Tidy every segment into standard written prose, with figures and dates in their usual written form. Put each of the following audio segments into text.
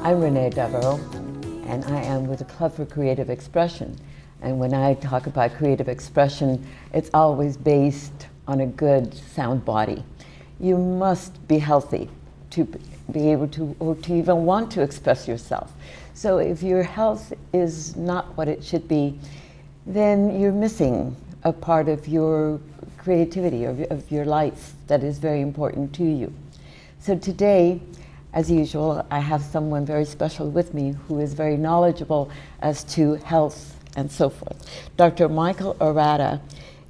I'm Renee Devereaux, and I am with the Club for Creative Expression. And when I talk about creative expression, it's always based on a good, sound body. You must be healthy to be able to, or to even want to express yourself. So if your health is not what it should be, then you're missing a part of your creativity, of your life that is very important to you. So today, as usual, I have someone very special with me who is very knowledgeable as to health and so forth. Dr. Michael Arata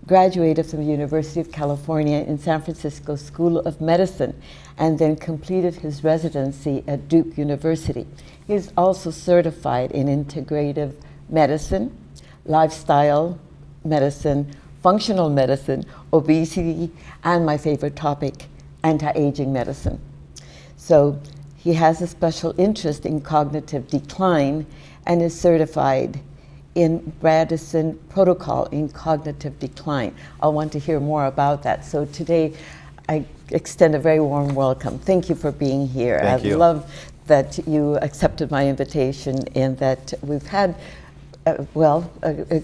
graduated from the University of California in San Francisco School of Medicine and then completed his residency at Duke University. He is also certified in integrative medicine, lifestyle medicine, functional medicine, obesity, and my favorite topic, anti-aging medicine. So he has a special interest in cognitive decline and is certified in Bradison Protocol in Cognitive Decline. I want to hear more about that. So today I extend a very warm welcome. Thank you for being here. Thank you. I love that you accepted my invitation and that we've had a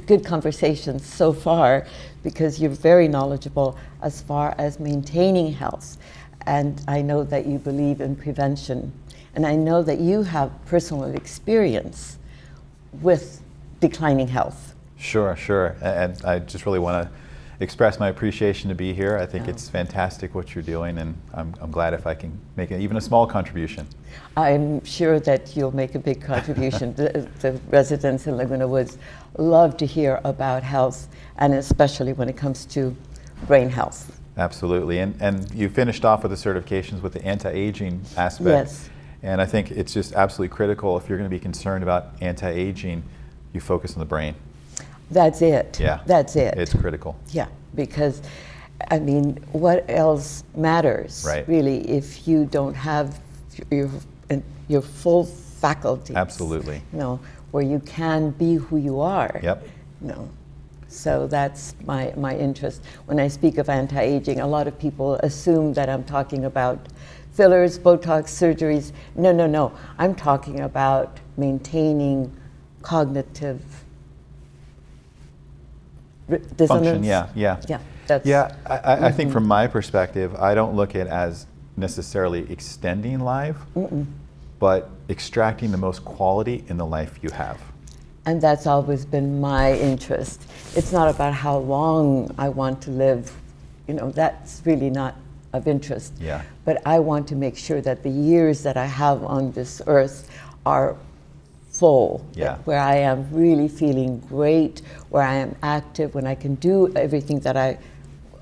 good conversation so far, because you're very knowledgeable as far as maintaining health. And I know that you believe in prevention. And I know that you have personal experience with declining health. Sure. And I just really want to express my appreciation to be here. I think it's fantastic what you're doing, and I'm glad if I can make even a small contribution. I'm sure that you'll make a big contribution. The residents in Laguna Woods love to hear about health, and especially when it comes to brain health. Absolutely, and you finished off with the certifications with the anti-aging aspect. Yes. And I think it's just absolutely critical, if you're going to be concerned about anti-aging, you focus on the brain. That's it. Yeah. That's it. It's critical. Yeah, because, I mean, what else matters, right, really, if you don't have your full faculties? Absolutely. You know, where you can be who you are. Yep. You know. So that's my interest. When I speak of anti-aging, a lot of people assume that I'm talking about fillers, Botox, surgeries. No. I'm talking about maintaining cognitive dissonance. Function, yeah. I think from my perspective, I don't look at it as necessarily extending life, but extracting the most quality in the life you have. And that's always been my interest. It's not about how long I want to live, you know, that's really not of interest. Yeah. But I want to make sure that the years that I have on this earth are full, where I am really feeling great, where I am active, when I can do everything that I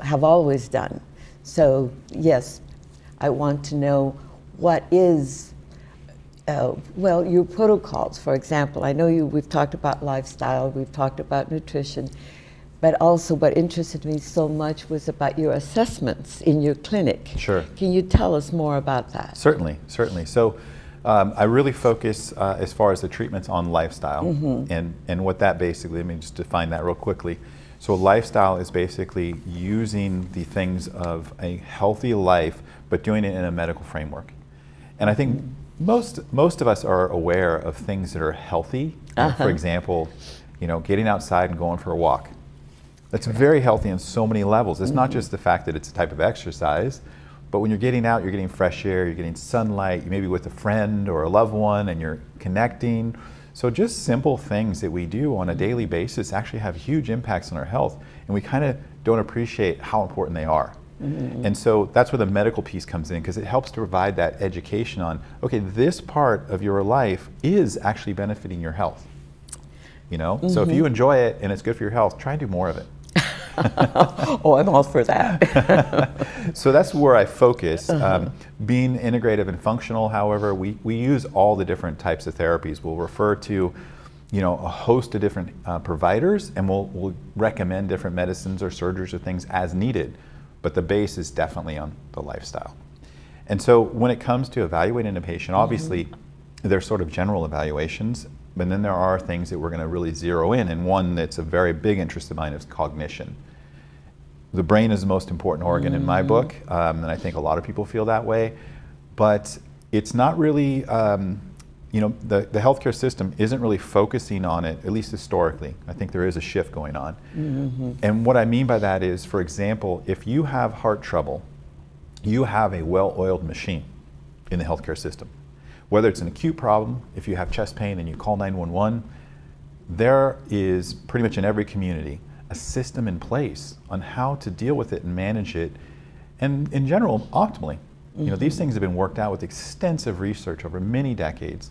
have always done. So yes, I want to know what is your protocols, for example. I know we've talked about lifestyle, we've talked about nutrition, but also what interested me so much was about your assessments in your clinic. Sure. Can you tell us more about that? Certainly. So I really focus as far as the treatments on lifestyle, and what that basically, let me just define that real quickly. So lifestyle is basically using the things of a healthy life, but doing it in a medical framework. And I think most of us are aware of things that are healthy. For example, getting outside and going for a walk. That's very healthy on so many levels. It's not just the fact that it's a type of exercise, but when you're getting out, you're getting fresh air, you're getting sunlight, you may be with a friend or a loved one and you're connecting. So just simple things that we do on a daily basis actually have huge impacts on our health, and we kind of don't appreciate how important they are. And so that's where the medical piece comes in, because it helps to provide that education on, okay, this part of your life is actually benefiting your health. So if you enjoy it and it's good for your health, try and do more of it. Oh, I'm all for that. So that's where I focus. Being integrative and functional, however, we use all the different types of therapies. We'll refer to a host of different providers, and we'll recommend different medicines or surgeries or things as needed. But the base is definitely on the lifestyle. And so when it comes to evaluating a patient, obviously there's sort of general evaluations, but then there are things that we're going to really zero in, and one that's a very big interest of mine is cognition. The brain is the most important organ in my book, and I think a lot of people feel that way, but it's not really, the healthcare system isn't really focusing on it, at least historically. I think there is a shift going on. And what I mean by that is, for example, if you have heart trouble, you have a well-oiled machine in the healthcare system. Whether it's an acute problem, if you have chest pain and you call 911, there is pretty much in every community a system in place on how to deal with it and manage it, and in general, optimally. These things have been worked out with extensive research over many decades,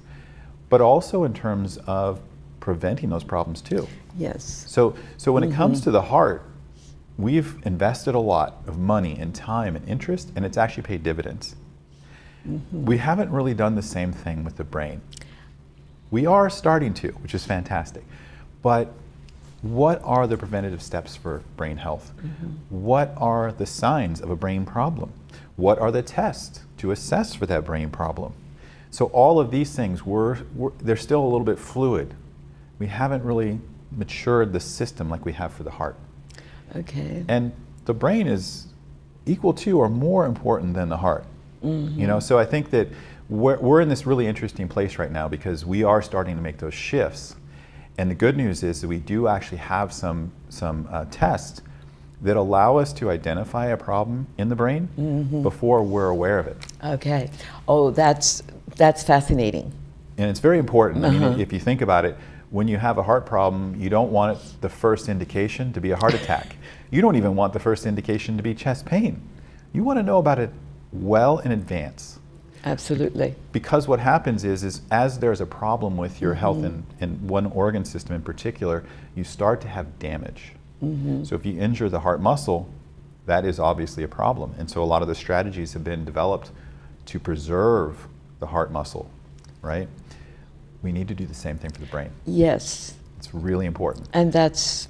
but also in terms of preventing those problems too. Yes. So when it comes to the heart, we've invested a lot of money and time and interest, and it's actually paid dividends. We haven't really done the same thing with the brain. We are starting to, which is fantastic. But what are the preventative steps for brain health? What are the signs of a brain problem? What are the tests to assess for that brain problem? So all of these things, they're still a little bit fluid. We haven't really matured the system like we have for the heart. Okay. And the brain is equal to or more important than the heart. So I think that we're in this really interesting place right now because we are starting to make those shifts. And the good news is that we do actually have some tests that allow us to identify a problem in the brain before we're aware of it. Okay. Oh, that's fascinating. And it's very important. I mean, if you think about it, when you have a heart problem, you don't want the first indication to be a heart attack. You don't even want the first indication to be chest pain. You want to know about it well in advance. Absolutely. Because what happens is as there's a problem with your health in one organ system in particular, you start to have damage. So if you injure the heart muscle, that is obviously a problem. And so a lot of the strategies have been developed to preserve the heart muscle, right? We need to do the same thing for the brain. Yes. It's really important. And that's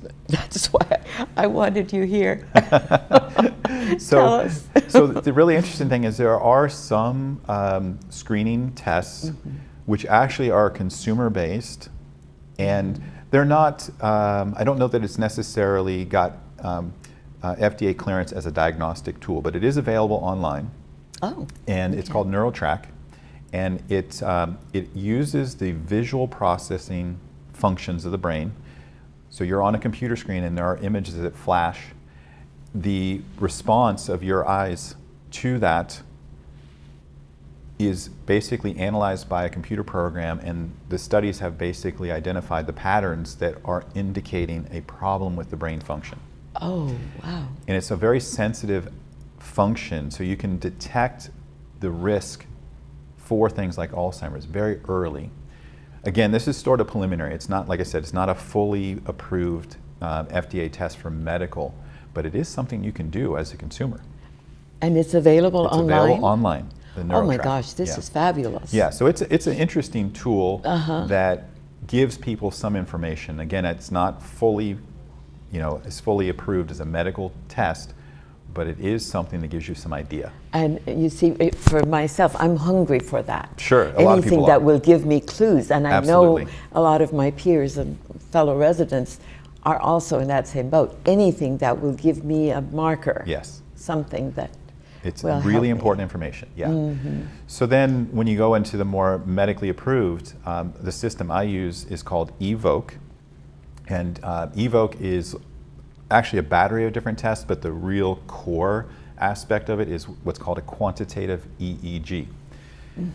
why I wanted you here. Tell us. So the really interesting thing is there are some screening tests which actually are consumer-based, and they're not, I don't know that it's necessarily got FDA clearance as a diagnostic tool, but it is available online. Oh. And it's called NeuroTrack, and it uses the visual processing functions of the brain. So you're on a computer screen and there are images that flash. The response of your eyes to that is basically analyzed by a computer program, and the studies have basically identified the patterns that are indicating a problem with the brain function. Oh, wow. And it's a very sensitive function, so you can detect the risk for things like Alzheimer's very early. Again, this is sort of preliminary. It's not, like I said, it's not a fully approved FDA test for medical, but it is something you can do as a consumer. And it's available online? It's available online. Oh my gosh, this is fabulous. Yeah, so it's an interesting tool that gives people some information. Again, it's not fully, it's fully approved as a medical test, but it is something that gives you some idea. And you see, for myself, I'm hungry for that. Sure, a lot of people Anything that will give me clues. And I Absolutely. know a lot of my peers and fellow residents are also in that same boat. Anything that will give me a marker. Yes. Something that It's will really help important information, yeah. So then when you go into the more medically approved, the system I use is called Evoke. And Evoke is actually a battery of different tests, but the real core aspect of it is what's called a quantitative EEG.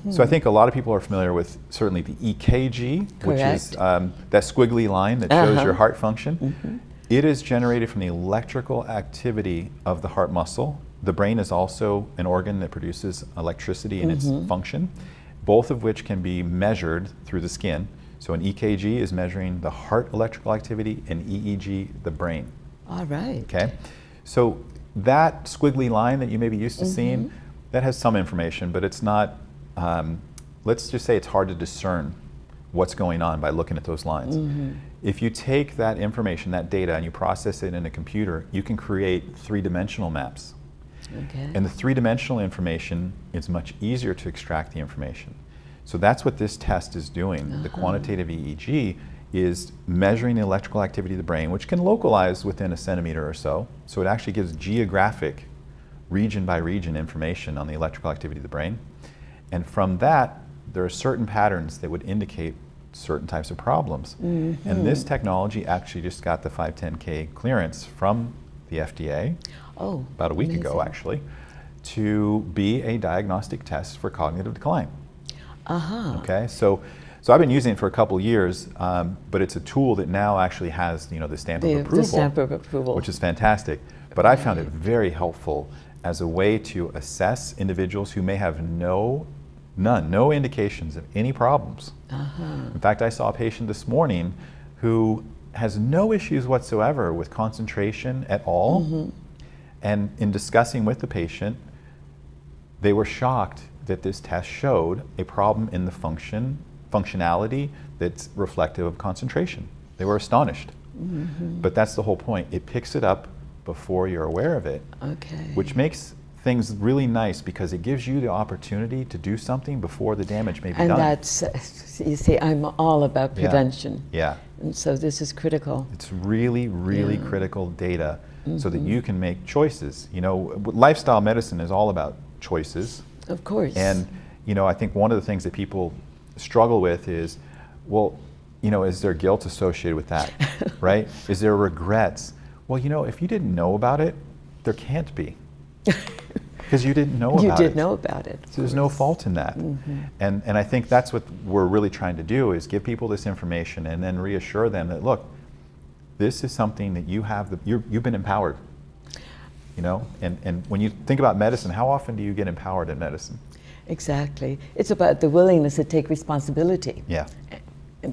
So I think a lot of people are familiar with certainly the EKG, which is that squiggly line that shows your heart function. It is generated from the electrical activity of the heart muscle. The brain is also an organ that produces electricity in its function, both of which can be measured through the skin. So an EKG is measuring the heart electrical activity, and EEG the brain. All right. Okay, so that squiggly line that you may be used to seeing, that has some information, but it's not, let's just say it's hard to discern what's going on by looking at those lines. If you take that information, that data, and you process it in a computer, you can create three-dimensional maps. Okay. And the three-dimensional information is much easier to extract the information. So that's what this test is doing. The quantitative EEG is measuring the electrical activity of the brain, which can localize within a centimeter or so. So it actually gives geographic, region by region information on the electrical activity of the brain. And from that, there are certain patterns that would indicate certain types of problems. And this technology actually just got the 510K clearance from the FDA about a week ago, actually, to be a diagnostic test for cognitive decline. Okay, so I've been using it for a couple years, but it's a tool that now actually has, the stamp of approval, which is fantastic. But I found it very helpful as a way to assess individuals who may have no indications of any problems. In fact, I saw a patient this morning who has no issues whatsoever with concentration at all. And in discussing with the patient, they were shocked that this test showed a problem in the functionality that's reflective of concentration. They were astonished. But that's the whole point. It picks it up before you're aware of it, which makes things really nice because it gives you the opportunity to do something before the damage may be done. And that's, you see, I'm all about prevention. Yeah. And so this is critical. It's really, really critical data so that you can make choices. Lifestyle medicine is all about choices. Of course. And, I think one of the things that people struggle with is, well, is there guilt associated with that, right? Is there regrets? Well, if you didn't know about it, there can't be. Because you didn't know about it. You did know about it. So there's no fault in that. And I think that's what we're really trying to do, is give people this information and then reassure them that, look, this is something that you've been empowered. And when you think about medicine, how often do you get empowered in medicine? Exactly. It's about the willingness to take responsibility. Yeah.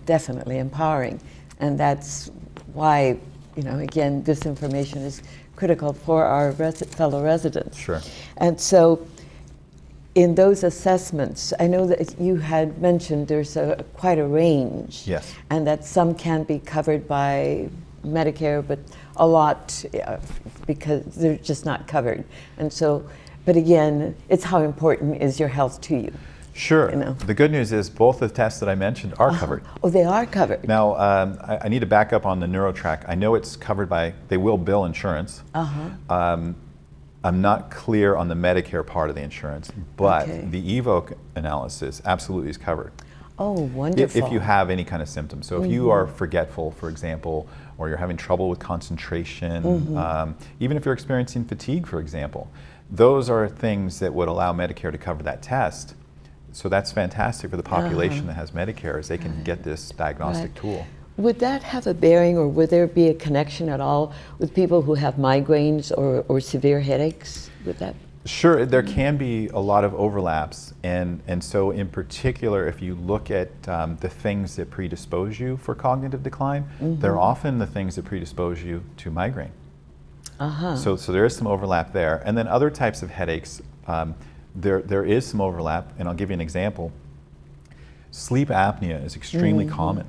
Definitely empowering. And that's why, again, this information is critical for our fellow residents. Sure. And so in those assessments, I know that you had mentioned there's quite a range. Yes. And that some can be covered by Medicare, but a lot because they're just not covered. And so, but again, it's how important is your health to you. Sure. The good news is both the tests that I mentioned are covered. Oh, they are covered. Now, I need to back up on the NeuroTrack. I know it's covered by, they will bill insurance. I'm not clear on the Medicare part of the insurance, but the EVOC analysis absolutely is covered. Oh, wonderful. If you have any kind of symptoms. So if you are forgetful, for example, or you're having trouble with concentration, even if you're experiencing fatigue, for example, those are things that would allow Medicare to cover that test. So that's fantastic for the population that has Medicare, is they can get this diagnostic tool. Would that have a bearing, or would there be a connection at all with people who have migraines or severe headaches with that? Sure, there can be a lot of overlaps, and so in particular, if you look at the things that predispose you for cognitive decline, they're often the things that predispose you to migraine. So there is some overlap there. And then other types of headaches, there is some overlap, and I'll give you an example. Sleep apnea is extremely common,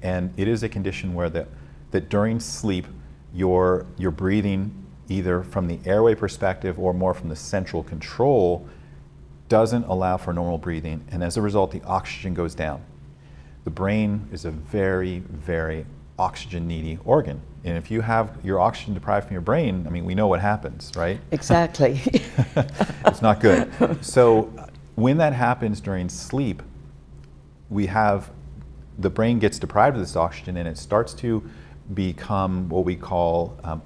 and it is a condition where that during sleep, you're breathing either from the airway perspective or more from the central control doesn't allow for normal breathing, and as a result, the oxygen goes down. The brain is a very, very oxygen-needy organ, and if you have your oxygen deprived from your brain, I mean, we know what happens, right? Exactly. It's not good. So when that happens during sleep, the brain gets deprived of this oxygen, and it starts to become what we call an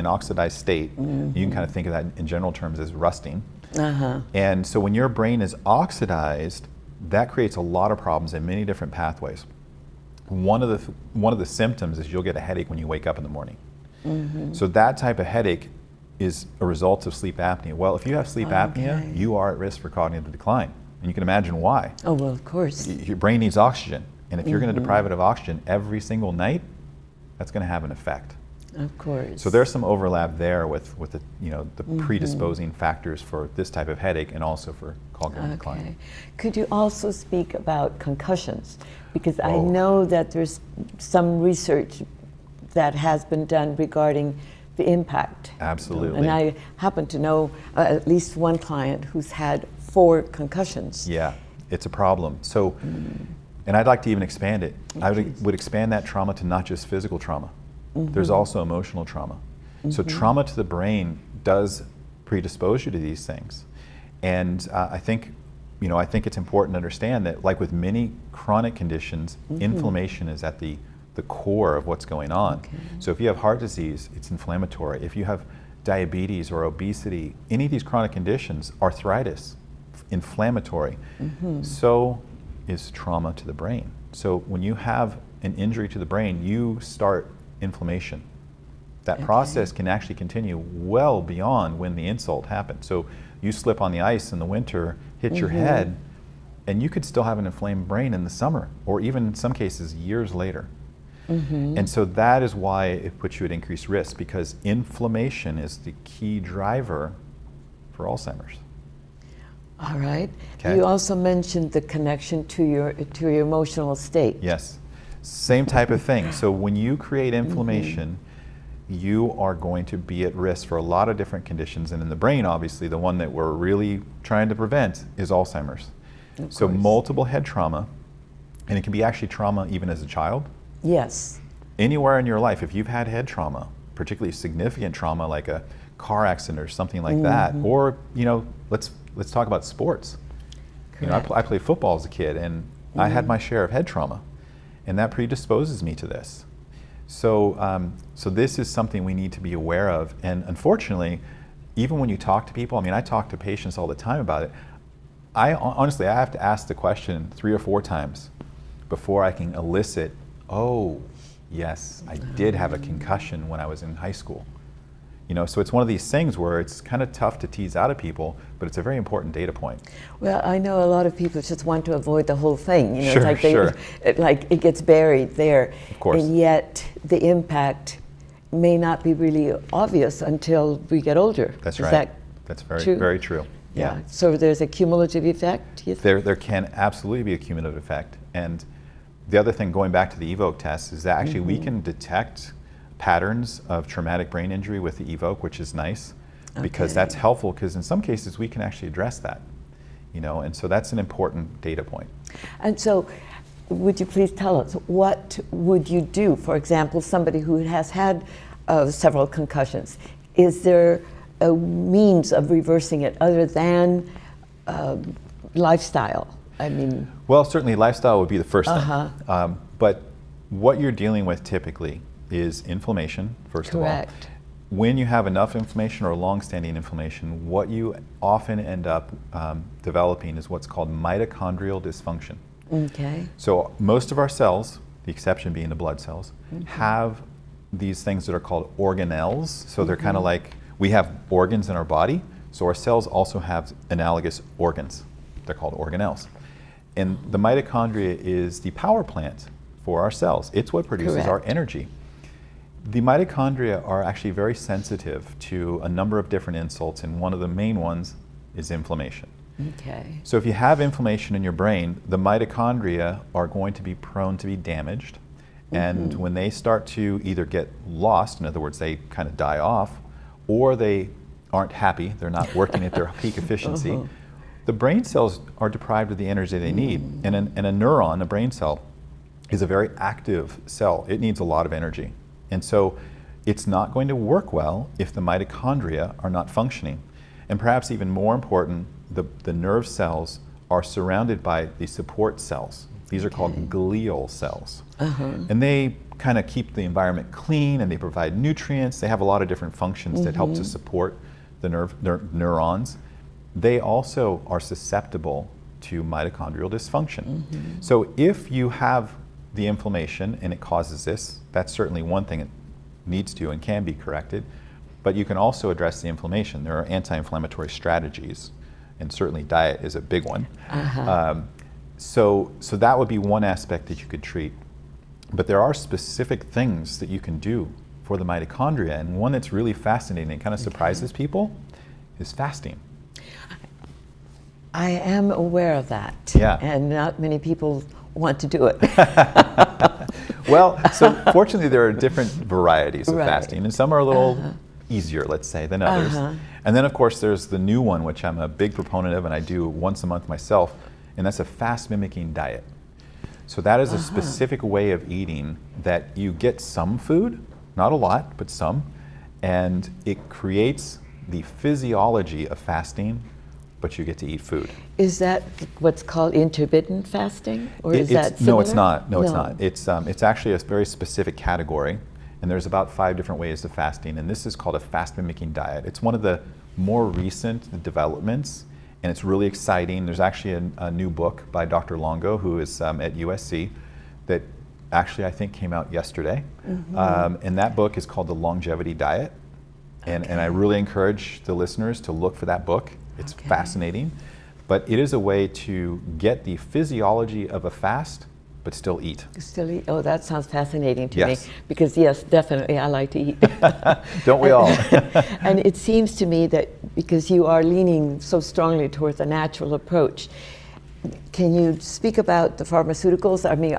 oxidized state. You can kind of think of that in general terms as rusting. And so when your brain is oxidized, that creates a lot of problems in many different pathways. One of the symptoms is you'll get a headache when you wake up in the morning. So that type of headache is a result of sleep apnea. Well, if you have sleep apnea, you are at risk for cognitive decline. And you can imagine why. Oh, well, of course. Your brain needs oxygen. And if you're going to deprive it of oxygen every single night, that's going to have an effect. Of course. So there's some overlap there with the predisposing factors for this type of headache and also for cognitive decline. Could you also speak about concussions? Because I know that there's some research that has been done regarding the impact. Absolutely. And I happen to know at least one client who's had 4 concussions. Yeah, it's a problem. So, and I'd like to even expand it. I would expand that trauma to not just physical trauma. There's also emotional trauma. So trauma to the brain does predispose you to these things. And I think I think it's important to understand that, like with many chronic conditions, inflammation is at the core of what's going on. Okay. So if you have heart disease, it's inflammatory. If you have diabetes or obesity, any of these chronic conditions, arthritis, inflammatory. So is trauma to the brain. So when you have an injury to the brain, you start inflammation. That process can actually continue well beyond when the insult happened. So you slip on the ice in the winter, hit your head, and you could still have an inflamed brain in the summer, or even in some cases years later. And so that is why it puts you at increased risk, because inflammation is the key driver for Alzheimer's. All right. Okay. You also mentioned the connection to your emotional state. Yes, same type of thing. So when you create inflammation, you are going to be at risk for a lot of different conditions. And in the brain, obviously, the one that we're really trying to prevent is Alzheimer's. So multiple head trauma, and it can be actually trauma even as a child. Yes. Anywhere in your life, if you've had head trauma, particularly significant trauma like a car accident or something like that, or let's talk about sports. I played football as a kid, and I had my share of head trauma, and that predisposes me to this. So this is something we need to be aware of. And unfortunately, even when you talk to people, I talk to patients all the time about it. Honestly, I have to ask the question 3 or 4 times before I can elicit, oh, yes, I did have a concussion when I was in high school. So it's one of these things where it's kind of tough to tease out of people, but it's a very important data point. Well, I know a lot of people just want to avoid the whole thing. Sure, it's like it gets buried there. Of course. And yet the impact may not be really obvious until we get older. That's Is right. that That's very, true? very true. Yeah. So there's a cumulative effect? You think? There can absolutely be a cumulative effect. And the other thing, going back to the EVOC test, is that actually we can detect patterns of traumatic brain injury with the EVOC, which is nice, because that's helpful, because in some cases we can actually address that, and so that's an important data point. And so would you please tell us, what would you do? For example, somebody who has had several concussions, is there a means of reversing it other than lifestyle? Well, certainly lifestyle would be the first thing. But what you're dealing with typically is inflammation, first of all. Correct. When you have enough inflammation or long-standing inflammation, what you often end up developing is what's called mitochondrial dysfunction. Okay. So most of our cells, the exception being the blood cells, have these things that are called organelles. So they're kind of like, we have organs in our body, so our cells also have analogous organs. They're called organelles. And the mitochondria is the power plant for our cells. It's what produces our energy. The mitochondria are actually very sensitive to a number of different insults, and one of the main ones is inflammation. Okay. So if you have inflammation in your brain, the mitochondria are going to be prone to be damaged. And when they start to either get lost, in other words, they kind of die off, or they aren't happy, they're not working at their peak efficiency, the brain cells are deprived of the energy they need. And a neuron, a brain cell, is a very active cell. It needs a lot of energy. And so it's not going to work well if the mitochondria are not functioning. And perhaps even more important, the nerve cells are surrounded by the support cells. These are called glial cells. And they kind of keep the environment clean, and they provide nutrients. They have a lot of different functions that help to support the neurons. They also are susceptible to mitochondrial dysfunction. So if you have the inflammation and it causes this, that's certainly one thing it needs to and can be corrected. But you can also address the inflammation. There are anti-inflammatory strategies, and certainly diet is a big one. So that would be one aspect that you could treat. But there are specific things that you can do for the mitochondria, and one that's really fascinating and kind of surprises people is fasting. I am aware of that. Yeah. And not many people want to do it. Well, so fortunately there are different varieties of fasting, and some are a little easier, let's say, than others. And then of course there's the new one, which I'm a big proponent of, and I do once a month myself, and that's a fast mimicking diet. So that is a specific way of eating that you get some food, not a lot, but some, and it creates the physiology of fasting but you get to eat food. Is that what's called intermittent fasting, or is that No, similar? it's not. No, it's not. It's actually a very specific category, and there's about 5 different ways of fasting, and this is called a fast-mimicking diet. It's one of the more recent developments, and it's really exciting. There's actually a new book by Dr. Longo, who is at USC, that actually I think came out yesterday, and that book is called The Longevity Diet, and I really encourage the listeners to look for that book. It's fascinating, but it is a way to get the physiology of a fast, but still eat. Still eat? Oh, that sounds fascinating to Yes. me, because yes, definitely I like to eat. Don't we all? And it seems to me that because you are leaning so strongly towards a natural approach, can you speak about the pharmaceuticals? I mean,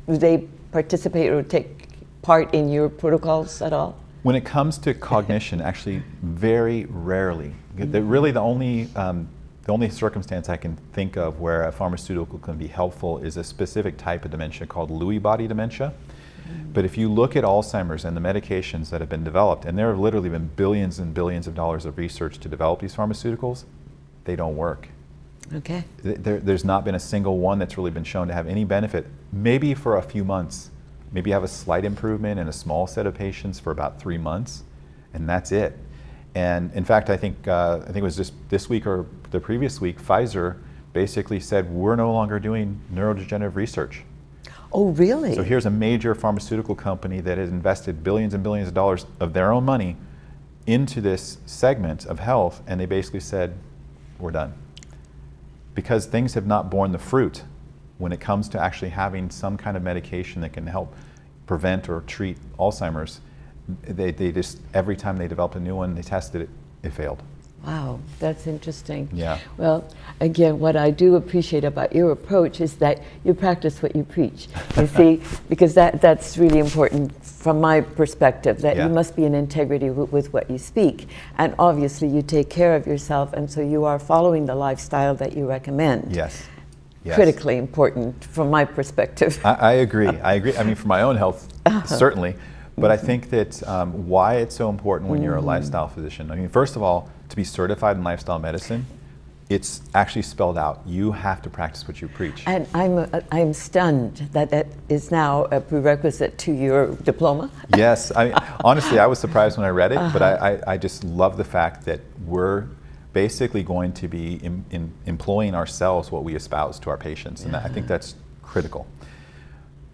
do they participate or take part in your protocols at all? When it comes to cognition, actually very rarely. Really the only circumstance I can think of where a pharmaceutical can be helpful is a specific type of dementia called Lewy body dementia. But if you look at Alzheimer's and the medications that have been developed, and there have literally been billions and billions of dollars of research to develop these pharmaceuticals, they don't work. Okay. There's not been a single one that's really been shown to have any benefit, maybe for a few months. Maybe have a slight improvement in a small set of patients for about 3 months, and that's it. And in fact, I think it was just this week or the previous week, Pfizer basically said, we're no longer doing neurodegenerative research. Oh, really? So here's a major pharmaceutical company that has invested billions and billions of dollars of their own money into this segment of health, and they basically said, we're done. Because things have not borne the fruit when it comes to actually having some kind of medication that can help prevent or treat Alzheimer's. They just, every time they developed a new one, they tested it, it failed. Wow, that's interesting. Yeah. Well, again, what I do appreciate about your approach is that you practice what you preach. You see, because that's really important from my perspective, that you must be in integrity with what you speak. And obviously you take care of yourself, and so you are following the lifestyle that you recommend. Yes. Yes. Critically important from my perspective. I agree. I agree. I mean, for my own health, certainly. But I think that why it's so important when you're a lifestyle physician. I mean, first of all, to be certified in lifestyle medicine, it's actually spelled out. You have to practice what you preach. And I'm stunned that that is now a prerequisite to your diploma. Yes. I mean, honestly, I was surprised when I read it, but I just love the fact that we're basically going to be employing ourselves what we espouse to our patients. And I think that's critical.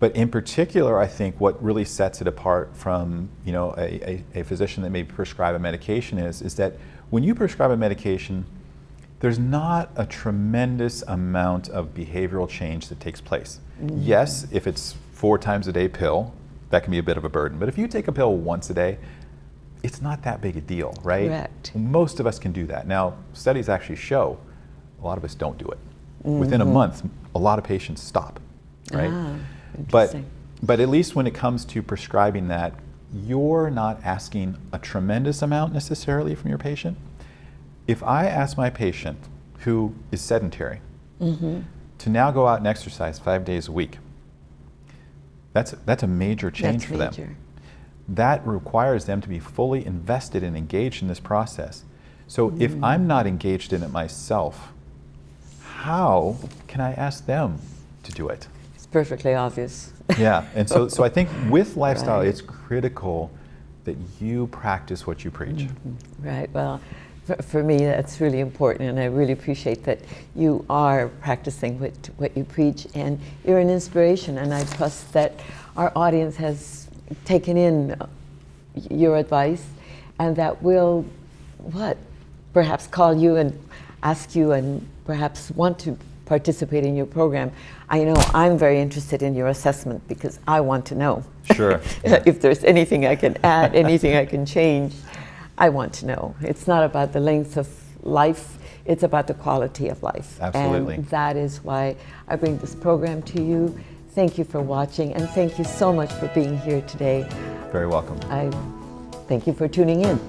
But in particular, I think what really sets it apart from a physician that may prescribe a medication is that when you prescribe a medication, there's not a tremendous amount of behavioral change that takes place. Yes, if it's 4 times a day pill, that can be a bit of a burden. But if you take a pill once a day, it's not that big a deal, right? Correct. Most of us can do that. Now, studies actually show a lot of us don't do it. Within a month, a lot of patients stop, right? But at least when it comes to prescribing that, you're not asking a tremendous amount necessarily from your patient. If I ask my patient who is sedentary to now go out and exercise 5 days a week, that's a major change for them. That requires them to be fully invested and engaged in this process. So if I'm not engaged in it myself, how can I ask them to do it? It's perfectly obvious. Yeah, and so I think with lifestyle, it's critical that you practice what you preach. Right, well, for me that's really important, and I really appreciate that you are practicing what you preach, and you're an inspiration, and I trust that our audience has taken in your advice, and that will, perhaps call you and ask you and perhaps want to participate in your program. I know I'm very interested in your assessment because I want to know. Sure. If there's anything I can add, anything I can change, I want to know. It's not about the length of life, it's about the quality of life. Absolutely. And that is why I bring this program to you. Thank you for watching, and thank you so much for being here today. Very welcome. I thank you for tuning in.